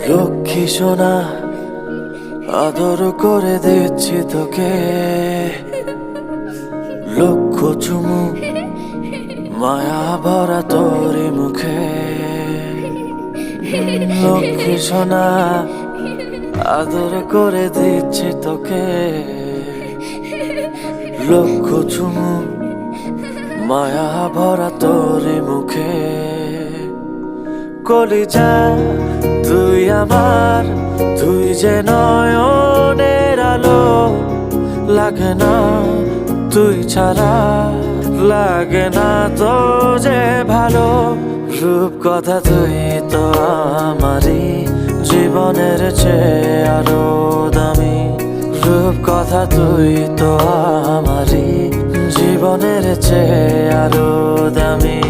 লক্ষ্মী সোনা আদর করে দিচ্ছি তোকে, লক্ষ চুমু মায়া ভরা তোরি মুখে। লক্ষ্মী সোনা আদর করে দিচ্ছি তোকে, লক্ষ চুমু মায়া ভরা তোরি মুখে। কলিজা তুই আমার, তুই যে নয়নের আলো, লাগে না তুই ছাড়া, লাগে না তো যে ভালো। রূপ কথা তুই তো আমারই জীবনের চেয়ে আরো দামি, রূপ কথা তুই তো আমারই জীবনের চেয়ে আরো দামি।